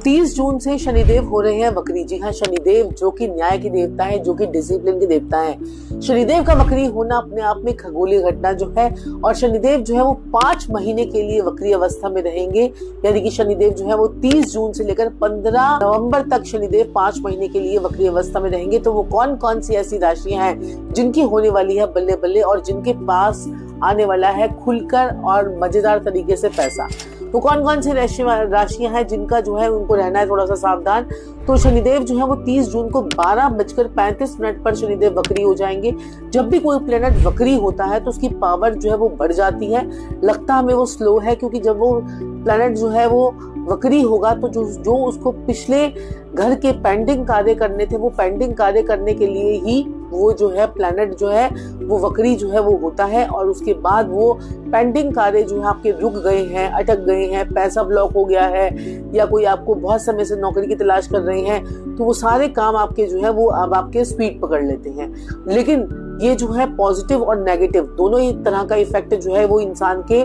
30 जून से शनिदेव हो रहे हैं वक्री। जी हाँ, शनिदेव जो कि न्याय के देवता है, जो कि डिसिप्लिन के देवता है। शनिदेव का वक्री होना अपने आप में खगोलीय घटना जो है, और शनिदेव जो है वो 5 महीने के लिए वक्री अवस्था में रहेंगे। यानी कि शनिदेव जो है वो 30 जून से लेकर 15 नवंबर तक शनिदेव 5 महीने के लिए वक्री अवस्था में रहेंगे। तो वो कौन कौन सी ऐसी राशियां हैं जिनकी होने वाली है बल्ले बल्ले, और जिनके पास आने वाला है खुलकर और मजेदार तरीके से पैसा। तो कौन कौन सी राशियां हैं जिनका जो है उनको रहना है थोड़ा सा सावधान। तो शनिदेव जो है वो 30 जून को 12:35 पर शनिदेव वक्री हो जाएंगे। जब भी कोई प्लेनेट वक्री होता है तो उसकी पावर जो है वो बढ़ जाती है। लगता हमें वो स्लो है, क्योंकि जब वो प्लेनेट जो है वो वक्री होगा तो जो उसको पिछले घर के पेंडिंग कार्य करने थे, वो पेंडिंग कार्य करने के लिए ही वो जो है प्लैनेट जो है वो वक्री जो है वो होता है। और उसके बाद वो पेंडिंग कार्य जो है आपके रुक गए हैं, अटक गए हैं, पैसा ब्लॉक हो गया है, या कोई आपको बहुत समय से नौकरी की तलाश कर रहे हैं, तो वो सारे काम आपके जो है वो अब आपके स्पीड पकड़ लेते हैं। लेकिन ये जो है पॉजिटिव और नेगेटिव दोनों ही तरह का इफेक्ट जो है वो इंसान के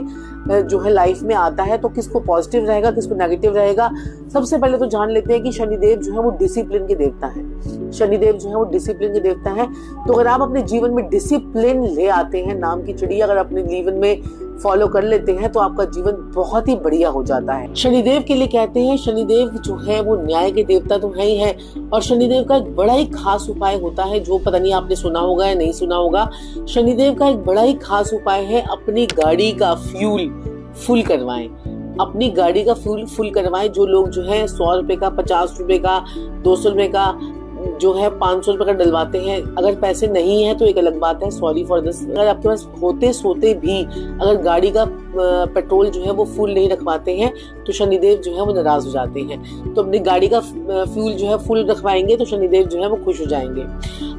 जो है लाइफ में आता है। तो किसको पॉजिटिव रहेगा, किसको नेगेटिव रहेगा, सबसे पहले तो जान लेते हैं कि शनिदेव जो है वो डिसिप्लिन के देवता है। शनिदेव जो है वो डिसिप्लिन के देवता है। तो अगर आप अपने जीवन में डिसिप्लिन ले आते हैं, नाम की चिड़िया अगर अपने जीवन में फॉलो कर लेते हैं, तो आपका जीवन बहुत ही बढ़िया हो जाता है। शनिदेव के लिए कहते हैं, शनिदेव जो है वो न्याय के देवता तो है ही है, और शनिदेव का एक बड़ा ही खास उपाय होता है जो पता नहीं आपने सुना होगा या नहीं सुना होगा। शनिदेव का एक बड़ा ही खास उपाय है, अपनी गाड़ी का फ्यूल फुल करवाएं। अपनी गाड़ी का फ्यूल फुल करवाएं। जो लोग जो है 100 रुपए का, 50 रुपए का, 200 रुपए का, जो है 500 रुपए का डलवाते हैं। अगर पैसे नहीं है तो एक अलग बात है, सॉरी फॉर दिस। अगर आपके पास होते सोते भी अगर गाड़ी का पेट्रोल जो है वो फुल नहीं रखवाते हैं तो शनिदेव जो है वो नाराज हो जाते हैं। तो अपनी गाड़ी का फ्यूल जो है फुल रखवाएंगे तो शनिदेव जो है वो खुश हो जाएंगे।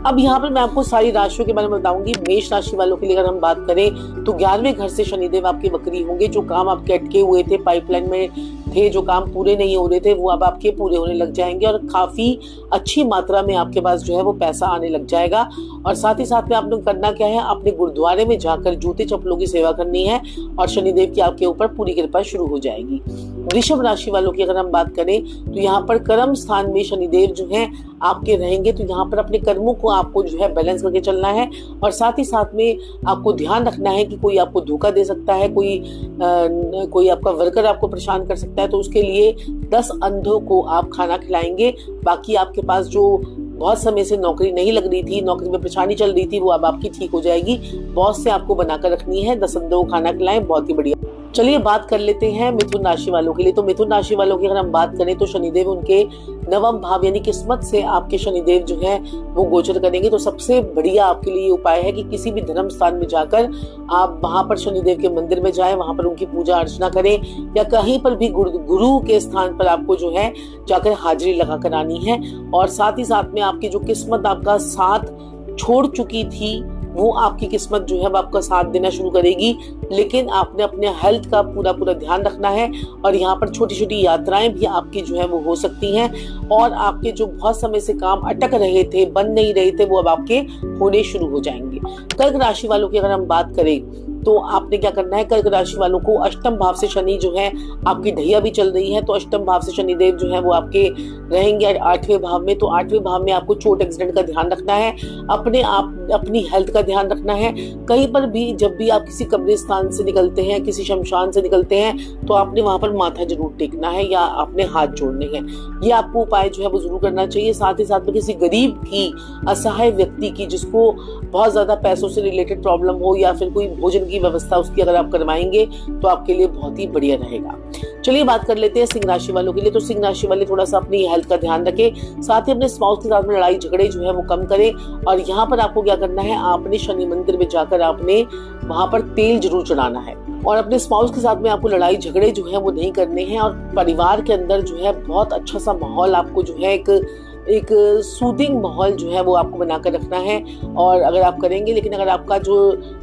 अब यहाँ पर मैं आपको सारी राशियों के बारे में बताऊंगी। मेष राशि वालों के लिए अगर हम बात करें तो 11वें घर से शनिदेव आपके वक्री होंगे। जो काम आपके अटके हुए थे, पाइपलाइन में थे, जो काम पूरे नहीं हो रहे थे, वो अब आपके पूरे होने लग जाएंगे, और काफी अच्छी मात्रा में आपके पास जो है वो पैसा आने लग जाएगा। और साथ ही साथ में आपने करना क्या है, अपने गुरुद्वारे में जाकर जूते चप्पलों की सेवा करनी है, और शनिदेव की आपके ऊपर पूरी कृपा शुरू हो जाएगी। वृषभ राशि वालों की अगर हम बात करें तो यहाँ पर कर्म स्थान में शनिदेव जो है आपके रहेंगे। तो यहाँ पर अपने कर्मों को आपको जो है बैलेंस करके चलना है, और साथ ही साथ में आपको ध्यान रखना है कि कोई आपको धोखा दे सकता है, कोई आपका वर्कर आपको परेशान कर सकता है। तो उसके लिए 10 अंधों को आप खाना खिलाएंगे। बाकी आपके पास जो बहुत समय से नौकरी नहीं लग रही थी, नौकरी में परेशानी चल रही थी, वो अब आपकी ठीक हो जाएगी। बॉस से आपको बनाकर रखनी है, 10 अंधों को खाना खिलाएं, बहुत ही बढ़िया। चलिए बात कर लेते हैं मिथुन राशि वालों के लिए। तो मिथुन राशि वालों की अगर हम बात करें तो शनिदेव उनके 9वें भाव यानी किस्मत से आपके शनिदेव जो है वो गोचर करेंगे। तो सबसे बढ़िया आपके लिए उपाय है कि किसी भी धर्म स्थान में जाकर आप वहां पर शनिदेव के मंदिर में जाएं, वहां पर उनकी पूजा अर्चना करें, या कहीं पर भी गुरु के स्थान पर आपको जो है जाकर हाजिरी लगा कर आनी है। और साथ ही साथ में आपकी जो किस्मत आपका साथ छोड़ चुकी थी, वो आपकी किस्मत जो है वो आपका साथ देना शुरू करेगी। लेकिन आपने अपने हेल्थ का पूरा ध्यान रखना है, और यहाँ पर छोटी छोटी यात्राएं भी आपकी जो है वो हो सकती हैं, और आपके जो बहुत समय से काम अटक रहे थे, बन नहीं रहे थे, वो अब आपके होने शुरू हो जाएंगे। कर्क राशि वालों की अगर हम बात करें तो आपने क्या करना है, कर्क राशि वालों को अष्टम भाव से शनि जो है आपकी ढैया भी चल रही है, तो अष्टम भाव से शनिदेव जो है वो आपके रहेंगे 8वें भाव में। तो 8वें भाव में आपको चोट एक्सीडेंट का ध्यान रखना है, अपनी हेल्थ का ध्यान रखना है। कहीं पर भी जब भी आप किसी कब्रिस्तान से निकलते हैं, किसी शमशान से निकलते हैं, तो आपने वहां पर माथा जरूर टेकना है या आपने हाथ जोड़ने हैं। ये आपको उपाय जो है वो जरूर करना चाहिए। साथ ही साथ में किसी गरीब की, असहाय व्यक्ति की, जिसको बहुत ज्यादा पैसों से रिलेटेड प्रॉब्लम हो, या फिर कोई भोजन की व्यवस्था उसकी अगर आप करवाएंगे तो आपके लिए बहुत ही बढ़िया रहेगा। चलिए बात कर लेते हैं सिंह राशि वालों के लिए। तो सिंह राशि वाले थोड़ा सा अपनी हेल्थ का ध्यान रखें, साथ ही अपने स्पाउस के साथ में लड़ाई झगड़े जो है वो कम करें। और यहाँ पर आपको क्या करना है, आपने शनि मंदिर में जाकर आपने वहां पर तेल जरूर चढ़ाना है, और अपने स्पाउस के साथ में आपको लड़ाई झगड़े जो है वो नहीं करने हैं। और परिवार के अंदर जो है बहुत अच्छा सा माहौल आपको जो है एक सूदिंग माहौल जो है वो आपको बनाकर रखना है, और अगर आप करेंगे। लेकिन अगर आपका जो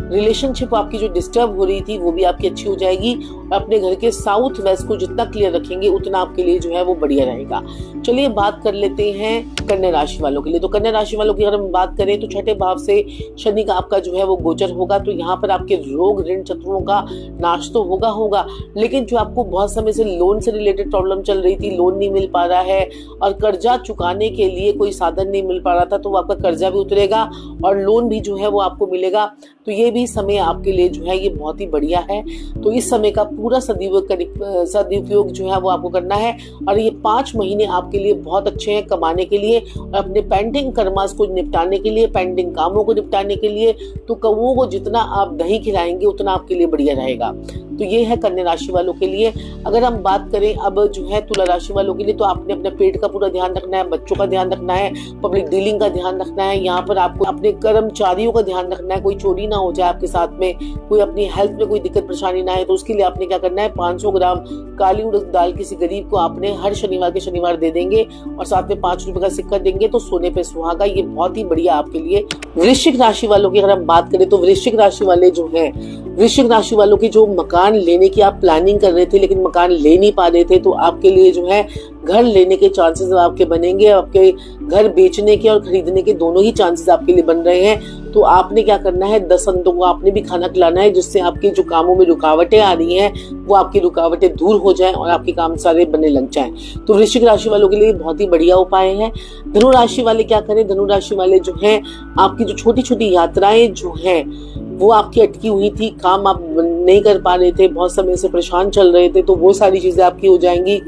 रिलेशनशिप आपकी जो डिस्टर्ब हो रही थी वो भी आपकी अच्छी हो जाएगी। और अपने घर के साउथ वेस्ट को जितना क्लियर रखेंगे उतना आपके लिए जो है वो बढ़िया रहेगा। चलिए बात कर लेते हैं कन्या राशि वालों के लिए। तो कन्या राशि वालों की अगर हम बात करें तो छठे भाव से शनि का आपका जो है वो गोचर होगा। तो यहाँ पर आपके रोग ऋण शत्रुओं का नाश तो होगा, लेकिन जो आपको बहुत समय से लोन से रिलेटेड प्रॉब्लम चल रही थी, लोन नहीं मिल पा रहा है और कर्जा चुकाने के लिए कोई साधन नहीं मिल पा रहा था, तो वो आपका कर्जा भी उतरेगा और लोन भी जो है वो आपको मिलेगा। तो ये भी समय आपके लिए जो है ये बहुत ही बढ़िया है। तो इस समय का पूरा सदुपयोग जो है वो आपको करना है और ये 5 महीने आपके लिए बहुत अच्छे हैं कमाने के लिए और अपने पेंडिंग कर्मास को निपटाने के लिए, पेंडिंग कामों को निपटाने के लिए। तो कौओं को जितना आप दही खिलाएंगे उतना आपके लिए बढ़िया रहेगा। तो ये है कन्या राशि वालों के लिए। अगर हम बात करें अब जो है तुला राशि वालों के लिए, तो आपने अपने पेट का पूरा ध्यान रखना है, बच्चों का ध्यान रखना है, पब्लिक डीलिंग का ध्यान रखना है। यहाँ पर आपको अपने कर्मचारियों का ध्यान रखना है, कोई चोरी ना हो जाए आपके साथ में, कोई अपनी हेल्थ में कोई दिक्कत परेशानी ना है। तो उसके लिए आपने क्या करना है, 500 ग्राम काली उड़द दाल किसी गरीब को आपने हर शनिवार के शनिवार दे देंगे और साथ में 5 रुपए का सिक्का देंगे तो सोने पे सुहागा। ये बहुत ही बढ़िया आपके लिए। वृश्चिक राशि वालों की अगर हम बात करें तो वृश्चिक राशि वाले जो हैं, वृश्चिक राशि वालों की जो मकान लेने की आप प्लानिंग कर रहे थे लेकिन मकान ले नहीं पा रहे थे, तो आपके लिए जो है घर लेने के चांसेस आपके बनेंगे। आपके घर बेचने के और खरीदने के दोनों ही चांसेस आपके लिए बन रहे हैं। तो आपने क्या करना है, 10 अंतों को आपने भी खाना खिलाना है जिससे आपकी जो कामों में रुकावटें आ रही हैं वो आपकी रुकावटें दूर हो जाएं और आपके काम सारे बनने लग जाएं। तो वृश्चिक राशि वालों के लिए बहुत ही बढ़िया उपाय है। धनु राशि वाले क्या करें, धनु राशि वाले जो हैं आपकी जो छोटी छोटी यात्राएं जो हैं वो आपकी अटकी हुई थी, काम आप नहीं कर पा रहे थे, बहुत समय से परेशान चल रहे थे, तो वो सारी चीजें आपकी हो जाएंगी।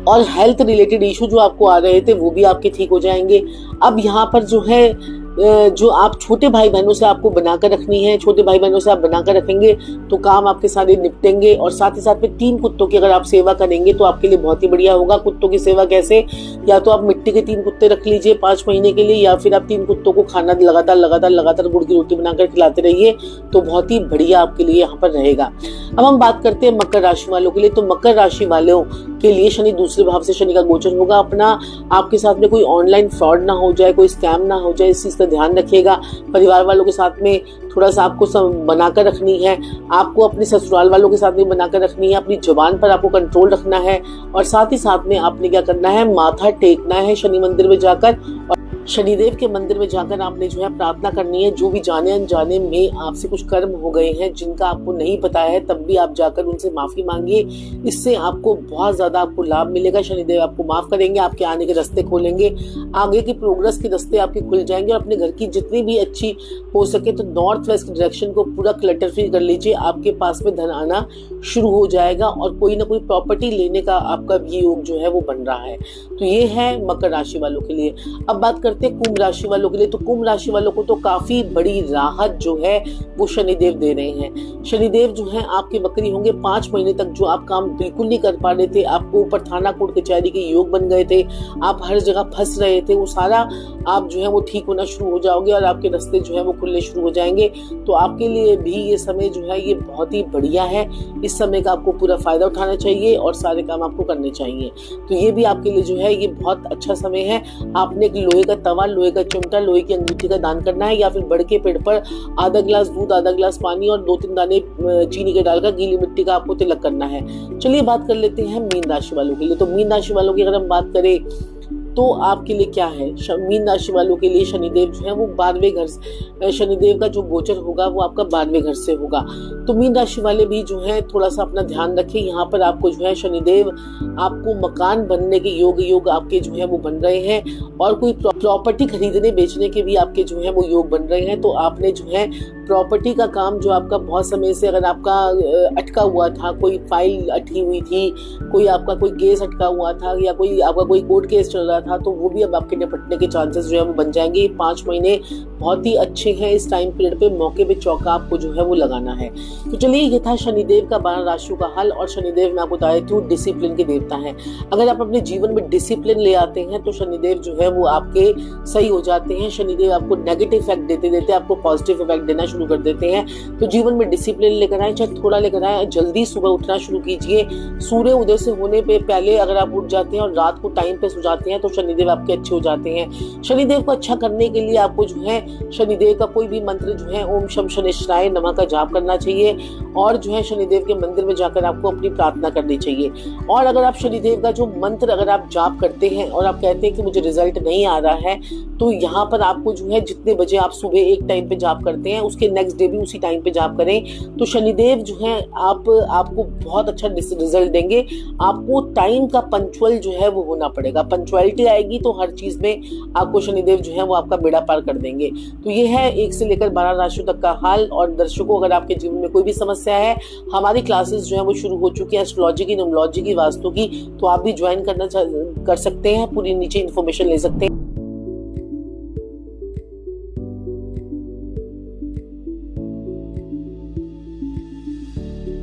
और हेल्थ रिलेटेड इशू जो आपको आ रहे थे वो भी आपके ठीक हो जाएंगे। अब यहाँ पर जो है जो आप छोटे भाई बहनों से आपको बनाकर रखनी है, छोटे भाई बहनों से आप बनाकर रखेंगे तो काम आपके सारे निपटेंगे। और साथ ही साथ में 3 कुत्तों की अगर आप सेवा करेंगे तो आपके लिए बहुत ही बढ़िया होगा। कुत्तों की सेवा कैसे, या तो आप मिट्टी के 3 कुत्ते रख लीजिए 5 महीने के लिए, या फिर आप 3 कुत्तों को खाना लगातार गुड़ की रोटी बनाकर खिलाते रहिए, तो बहुत ही बढ़िया आपके लिए यहाँ पर रहेगा। अब हम बात करते हैं मकर राशि वालों के लिए। तो मकर राशि वालों के लिए शनि दूसरे भाव से शनि का गोचर होगा। अपना आपके साथ में कोई ऑनलाइन फ्रॉड ना हो जाए, कोई स्कैम ना हो जाए, इस चीज का ध्यान रखिएगा। परिवार वालों के साथ में थोड़ा सा आपको बनाकर रखनी है, आपको अपने ससुराल वालों के साथ में बनाकर रखनी है, अपनी जुबान पर आपको कंट्रोल रखना है और साथ ही साथ में आपने क्या करना है, माथा टेकना है शनि मंदिर में जाकर और शनिदेव के मंदिर में जाकर आपने जो है प्रार्थना करनी है। जो भी जाने अनजाने में आपसे कुछ कर्म हो गए हैं जिनका आपको नहीं पता है, तब भी आप जाकर उनसे माफी मांगिए। इससे आपको बहुत ज्यादा आपको लाभ मिलेगा। शनिदेव आपको माफ करेंगे, आपके आने के रास्ते खोलेंगे, आगे की प्रोग्रेस के रास्ते आपके खुल जाएंगे। और अपने घर की जितनी भी अच्छी हो सके तो नॉर्थ वेस्ट डायरेक्शन को पूरा क्लटर फ्री कर लीजिए। आपके पास में धन आना शुरू हो जाएगा और कोई ना कोई प्रॉपर्टी लेने का आपका भी योग जो है वो बन रहा है। तो ये है मकर राशि वालों के लिए। अब बात करते हैं कुंभ राशि वालों के लिए। तो कुंभ राशि वालों को तो काफी बड़ी राहत जो है वो शनिदेव दे रहे हैं। शनिदेव जो है आपके वक्री होंगे। 5 महीने तक जो आप काम बिल्कुल नहीं कर पा रहे थे, आपको ऊपर थाना कोर्ट कचहरी के योग बन गए थे, आप हर जगह फंस रहे थे, वो सारा आप जो है वो ठीक होना शुरू हो जाओगे और आपके रास्ते जो है वो खुलने शुरू हो जाएंगे। तो आपके लिए भी ये समय जो है ये बहुत ही बढ़िया है। इस समय का आपको पूरा फायदा उठाना चाहिए और सारे काम आपको करने चाहिए। तो ये भी आपके लिए जो है ये बहुत अच्छा समय है। आपने एक लोहे का तवा, लोहे का चिमटा, लोहे की अंगूठी का दान करना है, या फिर बड़ के पेड़ पर आधा गिलास दूध, आधा गिलास पानी और 2-3 दाने चीनी के डालकर गीली मिट्टी का आपको तिलक करना है। चलिए बात कर लेते हैं मीन राशि वालों के लिए। तो मीन राशि वालों की अगर हम बात करें तो आपके लिए क्या है, मीन राशि वालों के लिए शनिदेव जो है वो 12वें घर से, शनिदेव का जो गोचर होगा वो आपका 12वें घर से होगा। तो मीन राशि वाले भी जो है थोड़ा सा अपना ध्यान रखें। यहाँ पर आपको जो है शनिदेव आपको मकान बनने के योग आपके जो है वो बन रहे हैं और कोई प्रॉपर्टी खरीदने बेचने के भी आपके जो है वो योग बन रहे हैं। तो आपने जो है प्रॉपर्टी का काम जो आपका बहुत समय से अगर आपका अटका हुआ था, कोई फाइल अटकी हुई थी, कोई आपका कोई केस अटका हुआ था या कोई आपका कोई कोर्ट केस चल रहा था, तो वो भी अब आपके निपटने के चांसेस जो है वो बन जाएंगे। 5 महीने बहुत ही अच्छे हैं। इस टाइम पीरियड पे मौके पे चौका आपको जो है वो लगाना है। तो चलिए ये था शनिदेव का 12 राशियों का हल। और शनिदेव मैं आपको बता देती हूँ डिसिप्लिन के देवता है। अगर आप अपने जीवन में डिसिप्लिन ले आते हैं तो शनिदेव जो है वो आपके सही हो जाते हैं। शनिदेव आपको नेगेटिव इफेक्ट देते आपको पॉजिटिव इफेक्ट देना शुरू कर देते हैं। तो जीवन में डिसिप्लिन लेकर आए, चाहे थोड़ा लेकर आए, जल्दी सुबह उठना शुरू कीजिए। सूर्य उदय से होने पे पहले अगर आप उठ जाते हैं और रात को टाइम पे सो जाते हैं तो शनिदेव आपके अच्छे हो जाते हैं। शनिदेव को अच्छा करने के लिए आपको जो है शनिदेव का कोई भी मंत्र जो है ओम शम शनिश्चराय नमः का जाप करना चाहिए और जो है शनिदेव के मंदिर में जाकर आपको अपनी प्रार्थना करनी चाहिए। और अगर आप शनिदेव का जो मंत्र अगर आप जाप करते हैं और आप कहते हैं कि मुझे रिजल्ट नहीं आ रहा है, तो यहाँ पर आपको जो है जितने बजे आप सुबह एक टाइम पे जाप करते हैं उसके नेक्स्ट डे भी उसी टाइम पे जाप करें, तो शनिदेव जो है आपको बहुत अच्छा रिजल्ट देंगे। आपको टाइम का पंक्चुअल जो है वो होना पड़ेगा, पंक्चुअलिटी आएगी तो हर चीज में आपको शनिदेव जो है वो आपका बेड़ा पार कर देंगे। तो ये है 1 से लेकर 12 राशियों तक का हाल। और दर्शकों, अगर आपके जीवन में कोई भी समस्या है, हमारी क्लासेस जो है वो शुरू हो चुकी है एस्ट्रोलॉजी की, न्यूमरोलॉजी की, वास्तु की, तो आप भी ज्वाइन कर सकते हैं। पूरी नीचे इन्फॉर्मेशन ले सकते हैं।